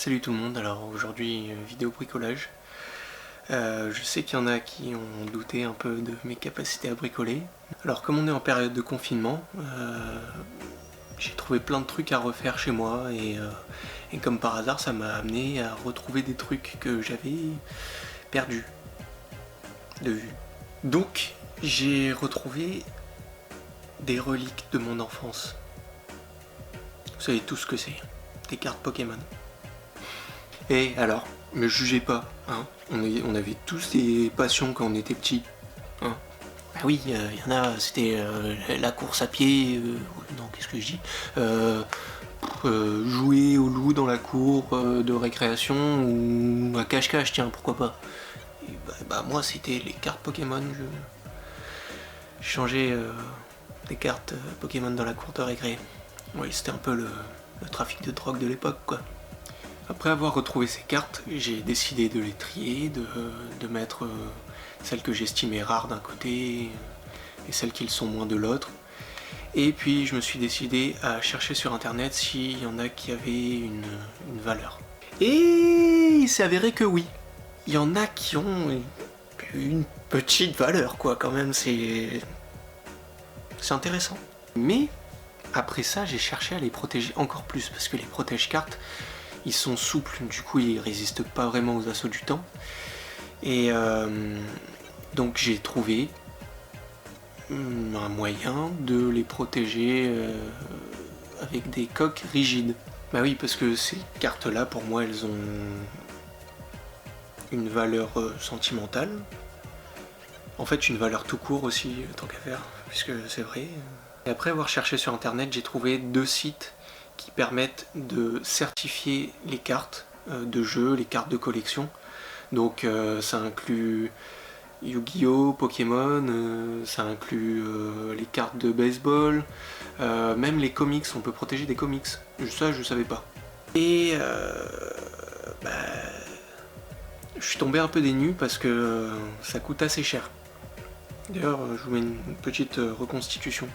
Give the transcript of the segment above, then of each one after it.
Salut tout le monde, alors aujourd'hui vidéo bricolage. Je sais qu'il y en a qui ont douté un peu de mes capacités à bricoler. Alors comme on est en période de confinement, j'ai trouvé plein de trucs à refaire chez moi et comme par hasard ça m'a amené à retrouver des trucs que j'avais perdus de vue. Donc j'ai retrouvé des reliques de mon enfance. Vous savez tout ce que c'est, des cartes Pokémon. Et alors, me jugez pas, hein. On avait tous des passions quand on était petits. Hein. Bah oui, il y en a, c'était la course à pied, non, qu'est-ce que je dis jouer au loup dans la cour de récréation ou à cache-cache, tiens, pourquoi pas. Et bah, moi, c'était les cartes Pokémon. Je changeais des cartes Pokémon dans la cour de récré. Oui, c'était un peu le trafic de drogue de l'époque, quoi. Après avoir retrouvé ces cartes, j'ai décidé de les trier, de mettre celles que j'estimais rares d'un côté et celles qui le sont moins de l'autre. Et puis je me suis décidé à chercher sur internet s'il y en a qui avaient une valeur. Et il s'est avéré que oui, il y en a qui ont une petite valeur quoi quand même, c'est intéressant. Mais après ça j'ai cherché à les protéger encore plus parce que les protège-cartes ils sont souples, du coup ils résistent pas vraiment aux assauts du temps. Et donc j'ai trouvé un moyen de les protéger avec des coques rigides. Bah oui, parce que ces cartes-là, pour moi, elles ont une valeur sentimentale. En fait, une valeur tout court aussi, tant qu'à faire, puisque c'est vrai. Et après avoir cherché sur internet, j'ai trouvé 2 sites qui permettent de certifier les cartes de jeu, les cartes de collection. Donc ça inclut Yu-Gi-Oh, Pokémon, ça inclut les cartes de baseball, même les comics, on peut protéger des comics. Ça, je savais pas. Et bah, je suis tombé un peu des nues parce que ça coûte assez cher. D'ailleurs, je vous mets une petite reconstitution.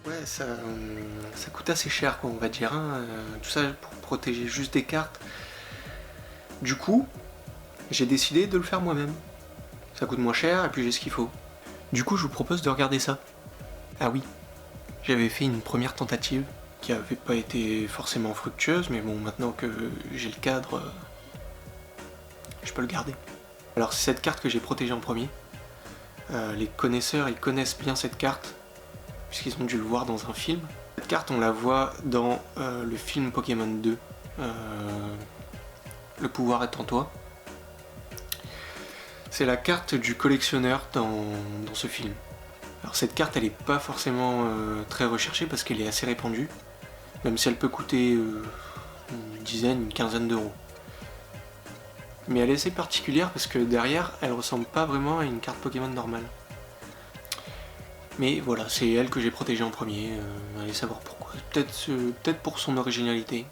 Ouais, ça coûte assez cher, quoi, on va dire. Hein. Tout ça pour protéger juste des cartes. Du coup, j'ai décidé de le faire moi-même. Ça coûte moins cher et puis j'ai ce qu'il faut. Du coup, je vous propose de regarder ça. Ah oui, j'avais fait une première tentative qui avait pas été forcément fructueuse, mais bon, maintenant que j'ai le cadre, je peux le garder. Alors c'est cette carte que j'ai protégée en premier. Les connaisseurs, ils connaissent bien cette carte, puisqu'ils ont dû le voir dans un film. Cette carte, on la voit dans le film Pokémon 2, Le pouvoir est en toi. C'est la carte du collectionneur dans ce film. Alors cette carte, elle est pas forcément très recherchée parce qu'elle est assez répandue, même si elle peut coûter une dizaine, une quinzaine d'euros. Mais elle est assez particulière parce que derrière, elle ressemble pas vraiment à une carte Pokémon normale. Mais voilà, c'est elle que j'ai protégée en premier, allez savoir pourquoi. Peut-être pour son originalité,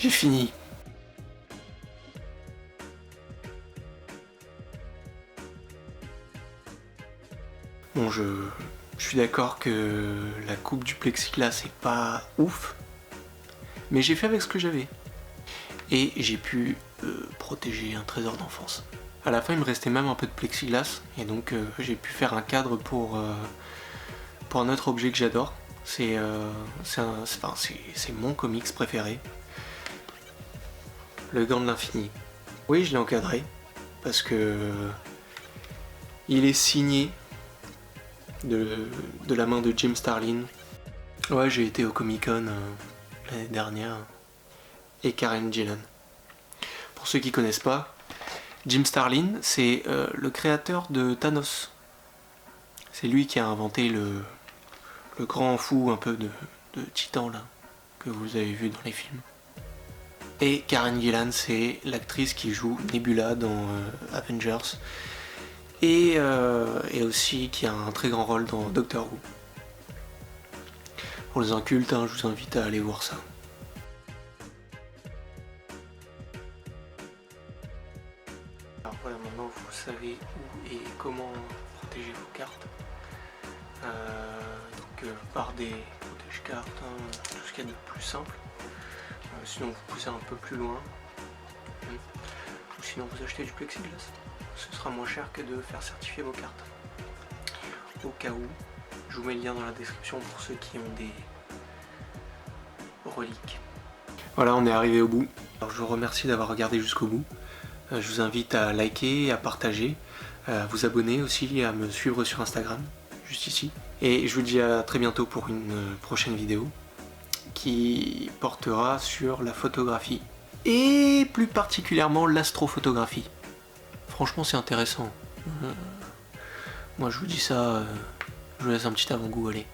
J'ai fini. Bon, je suis d'accord que la coupe du plexiglas c'est pas ouf, mais j'ai fait avec ce que j'avais. Et j'ai pu protéger un trésor d'enfance. À la fin, il me restait même un peu de plexiglas, et donc j'ai pu faire un cadre pour un autre objet que j'adore. C'est mon comics préféré. Le Gant de l'Infini. Oui, je l'ai encadré, parce que il est signé de la main de Jim Starlin. Ouais, j'ai été au Comic-Con l'année dernière. Et Karen Gillan. Pour ceux qui connaissent pas, Jim Starlin, c'est le créateur de Thanos. C'est lui qui a inventé le grand fou un peu de Titan là, que vous avez vu dans les films. Et Karen Gillan, c'est l'actrice qui joue Nebula dans Avengers. Et aussi qui a un très grand rôle dans Doctor Who. Pour les incultes, hein, je vous invite à aller voir ça. Alors voilà, maintenant vous savez où et comment protéger vos cartes. Par des protège-cartes, hein, tout ce qu'il y a de plus simple. Sinon vous poussez un peu plus loin. Ou sinon vous achetez du plexiglas. Ce sera moins cher que de faire certifier vos cartes. Au cas où, je vous mets le lien dans la description pour ceux qui ont des reliques. Voilà, on est arrivé au bout. Alors je vous remercie d'avoir regardé jusqu'au bout. Je vous invite à liker, à partager, à vous abonner aussi et à me suivre sur Instagram, juste ici. Et je vous dis à très bientôt pour une prochaine vidéo qui portera sur la photographie et plus particulièrement l'astrophotographie. Franchement, c'est intéressant. Moi, je vous dis ça, je vous laisse un petit avant-goût, allez.